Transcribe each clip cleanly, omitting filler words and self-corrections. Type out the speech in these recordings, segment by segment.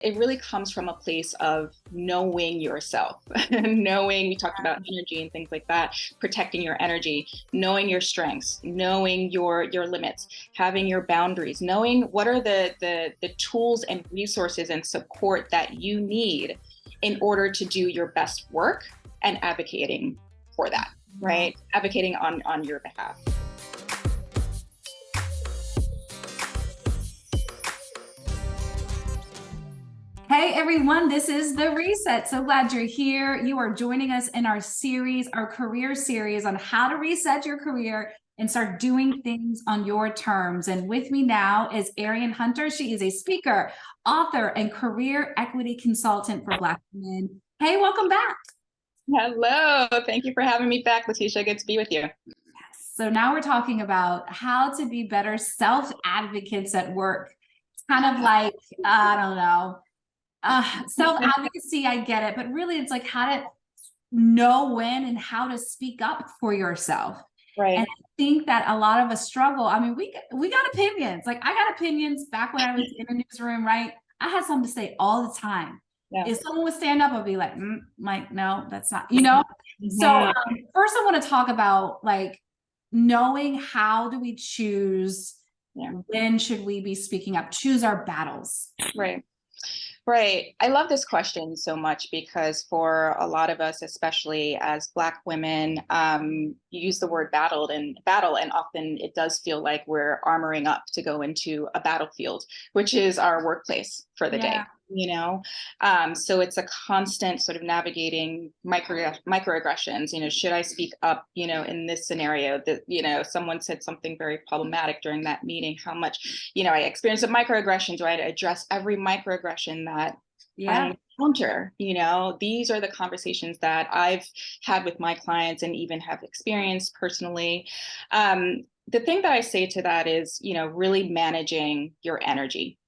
It really comes from a place of knowing yourself, knowing, we talked about energy and things like that, protecting your energy, knowing your strengths, knowing your limits, having your boundaries, knowing what are the tools and resources and support that you need in order to do your best work, and advocating for that, right? Advocating on your behalf. Hey everyone, this is The Reset. So glad you're here. You are joining us in our series, our career series on how to reset your career and start doing things on your terms. And with me now is Arian Hunter. She is a speaker, author, and career equity consultant for Black women. Hey, welcome back. Hello, thank you for having me back, Letitia. Good to be with you. So now we're talking about how to be better self-advocates at work. It's kind of like, I don't know, self-advocacy, I get it, but really it's like how to know when and how to speak up for yourself. Right. And I think that a lot of us struggle. I mean, we got opinions. Like I got opinions back when I was in a newsroom, right? I had something to say all the time. Yeah. If someone would stand up, I'd be like, no, that's not, you know? So first I want to talk about like knowing how do we choose, when should we be speaking up, choose our battles. Right. Right. I love this question so much because for a lot of us, especially as Black women, you use the word battle, and often it does feel like we're armoring up to go into a battlefield, which is our workplace for the day, you know? So it's a constant sort of navigating microaggressions, you know, should I speak up, you know, in this scenario that, you know, someone said something very problematic during that meeting, how much, you know, I experienced a microaggression, do I address every microaggression that I encounter? You know, these are the conversations that I've had with my clients and even have experienced personally. The thing that I say to that is, you know, really managing your energy,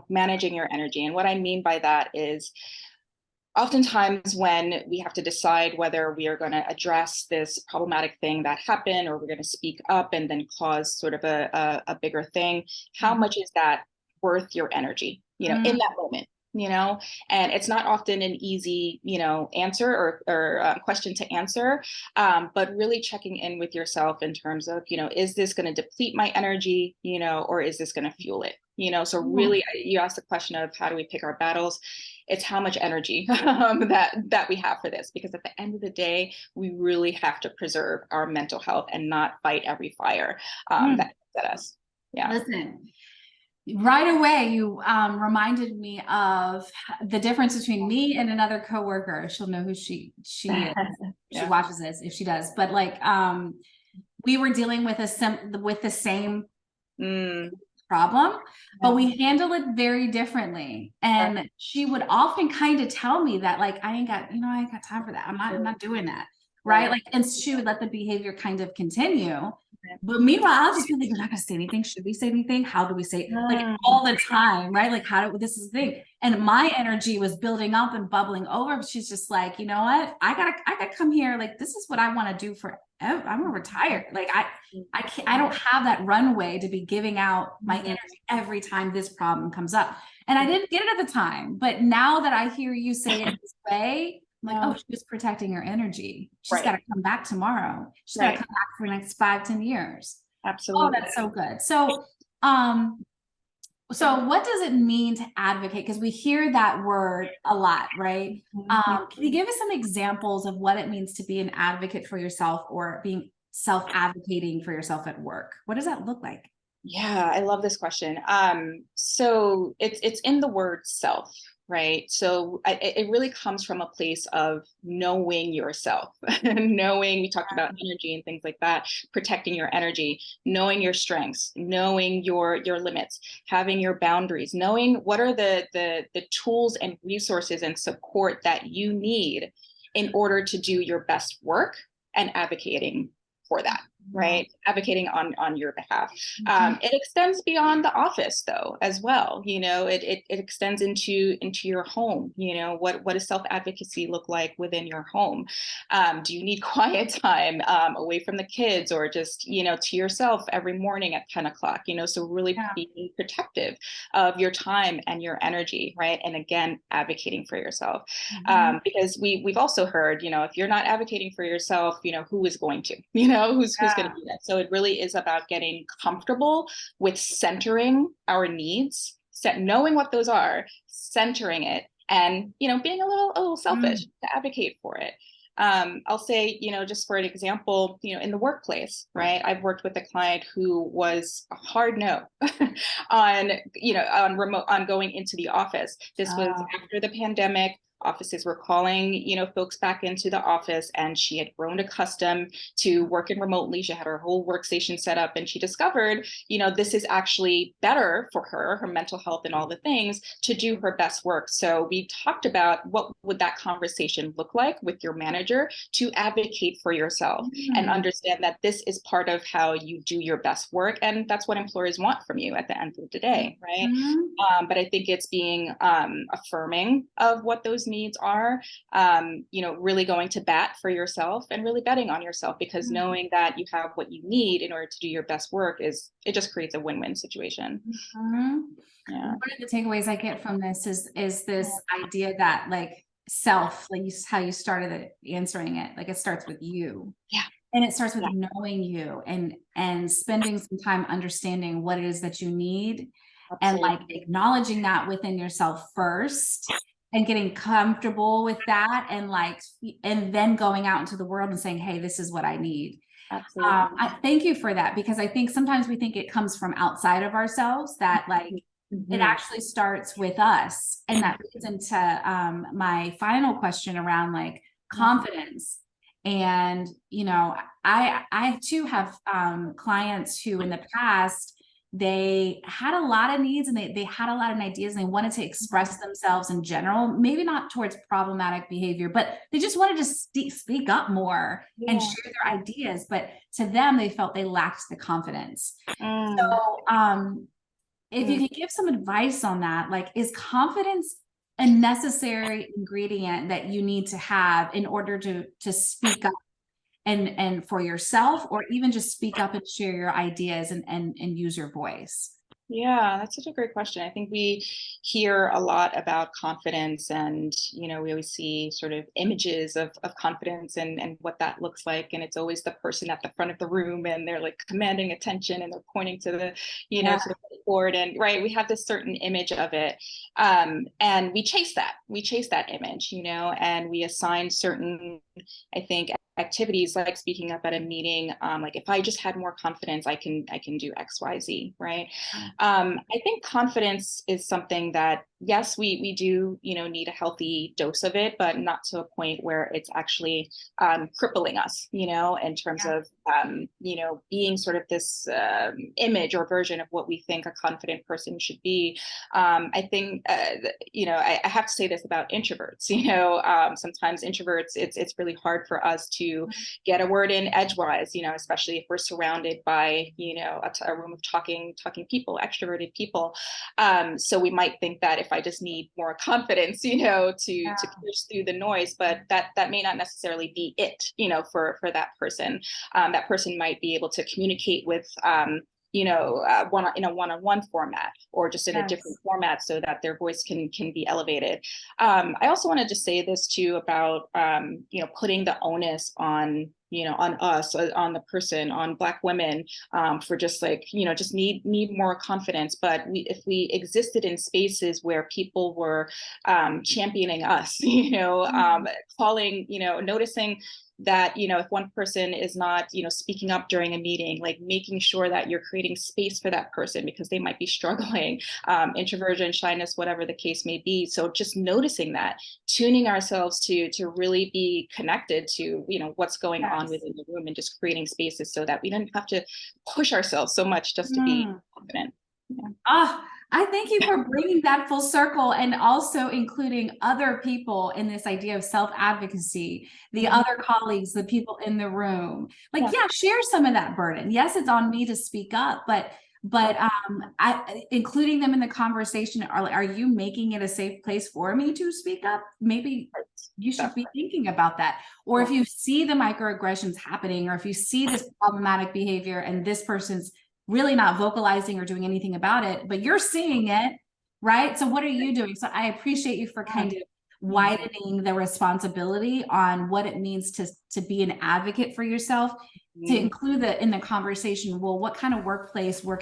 managing your energy. And what I mean by that is oftentimes when we have to decide whether we are going to address this problematic thing that happened, or we're going to speak up and then cause sort of a bigger thing, how much is that worth your energy, you know, in that moment? You know, and it's not often an easy, you know, answer or question to answer, but really checking in with yourself in terms of, you know, is this going to deplete my energy, you know, or is this going to fuel it? You know, so really, you asked the question of how do we pick our battles? It's how much energy that we have for this, because at the end of the day, we really have to preserve our mental health and not fight every fire that comes at us. Yeah. Listen. Right away, you reminded me of the difference between me and another coworker. She'll know who she is. She watches this if she does. But like, we were dealing with the same problem, but we handle it very differently. And she would often kind of tell me that, like, I ain't got time for that. I'm not doing that. Right. Like, and she would let the behavior kind of continue. But meanwhile, I'll just be like, we're not gonna say anything. Should we say anything? How do we say it? Like all the time, right? Like this is the thing. And my energy was building up and bubbling over. But she's just like, you know what? I gotta come here. Like, this is what I want to do forever. I'm gonna retire. Like I don't have that runway to be giving out my energy every time this problem comes up. And I didn't get it at the time. But now that I hear you say it this way, I'm like, oh, she was protecting her energy. She's got to come back tomorrow. She's got to come back for the next 5-10 years. Absolutely. Oh, that's so good. So, so what does it mean to advocate? Because we hear that word a lot, right? Can you give us some examples of what it means to be an advocate for yourself, or being self-advocating for yourself at work? What does that look like? Yeah, I love this question. So it's in the word self, right? So it really comes from a place of knowing yourself, knowing, we talked about energy and things like that, protecting your energy, knowing your strengths, knowing your limits, having your boundaries, knowing what are the tools and resources and support that you need in order to do your best work, and advocating for that, right? Advocating on your behalf. Mhm. It extends beyond the office though, as well. It extends into your home. What does self-advocacy look like within your home? Do you need quiet time away from the kids, or just, to yourself every morning at 10 o'clock? So really Yeah. being protective of your time and your energy, right? And again, advocating for yourself. Mhm. Because we've also heard, if you're not advocating for yourself, who is going to, who's going to Yeah. do that? So it really is about getting comfortable with centering our needs, knowing what those are, centering it, and being a little selfish Mm. to advocate for it. I'll say, just for an example, in the workplace, right? I've worked with a client who was a hard no on going into the office. This was Oh. after the pandemic. Offices were calling, folks back into the office, and she had grown accustomed to working remotely. She had her whole workstation set up, and she discovered, this is actually better for her mental health and all the things, to do her best work. So we talked about what would that conversation look like with your manager to advocate for yourself and Mm. understand that this is part of how you do your best work. And that's what employers want from you at the end of the day, right? Mhm. But I think it's being affirming of what those needs are, really going to bat for yourself and really betting on yourself, because Mm. knowing that you have what you need in order to do your best work it just creates a win-win situation. Mhm. Yeah. One of the takeaways I get from this is this idea that like self, like how you started answering it, like it starts with you. Yeah. And it starts with Yeah. knowing you and spending some time understanding what it is that you need, and like Absolutely. acknowledging that within yourself first, and getting comfortable with that, and then going out into the world and saying, hey, this is what I need. Absolutely. I thank you for that, because I think sometimes we think it comes from outside of ourselves, that like it Mhm. actually starts with us. And that leads into my final question around like Yeah. confidence. And, I too have clients who in the past, they had a lot of needs, and they had a lot of ideas, and they wanted to express themselves in general, maybe not towards problematic behavior, but they just wanted to speak up more and Yeah. share their ideas. But to them, they felt they lacked the confidence. Mm. So, if you Mm. could give some advice on that, like, is confidence a necessary ingredient that you need to have in order to speak up and for yourself, or even just speak up and share your ideas and use your voice? Yeah, that's such a great question. I think we hear a lot about confidence, and we always see sort of images of confidence and what that looks like. And it's always the person at the front of the room, and they're like commanding attention, and they're pointing to the, Yeah. to the board. And right, we have this certain image of it. And we chase that. We chase that image, and we assign certain, I think, activities like speaking up at a meeting. Like, if I just had more confidence, I can do XYZ, right? I think confidence is something that, yes, we do, need a healthy dose of it, but not to a point where it's actually crippling us, in terms Yeah. of, being sort of this image or version of what we think a confident person should be. I think, I have to say this about introverts. Sometimes introverts, it's really hard for us to get a word in edgewise, especially if we're surrounded by, a room of talking people, extroverted people. So we might think that if I just need more confidence, to push through the noise, but that may not necessarily be it, for that person. That person might be able to communicate with, in a one-on-one format, or just in a different Yes. format, so that their voice can be elevated. I also wanted to say this too about, putting the onus on us, on the person, on Black women, for just like, just need more confidence. But if we existed in spaces where people were championing us, calling, noticing that, if one person is not, speaking up during a meeting, like making sure that you're creating space for that person, because they might be struggling, introversion, shyness, whatever the case may be. So just noticing that, tuning ourselves to really be connected to, what's going on Yes. within the room, and just creating spaces so that we don't have to push ourselves so much just to be Mm. confident. Yeah. Ah, I thank you for bringing that full circle and also including other people in this idea of self-advocacy, the other colleagues, the people in the room. Like, yeah, share some of that burden. Yes, it's on me to speak up, but including them in the conversation, are you making it a safe place for me to speak up? Maybe you should be thinking about that. Or if you see the microaggressions happening, or if you see this problematic behavior and this person's really not vocalizing or doing anything about it, but you're seeing it, right? So what are you doing? So I appreciate you for kind of widening the responsibility on what it means to be an advocate for yourself, to include that in the conversation. Well, what kind of work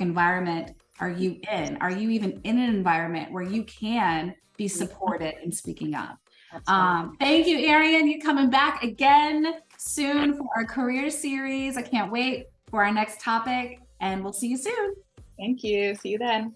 environment are you in? Are you even in an environment where you can be supported in speaking up? Thank you, Arian. You coming back again soon for our career series. I can't wait for our next topic, and we'll see you soon. Thank you. See you then.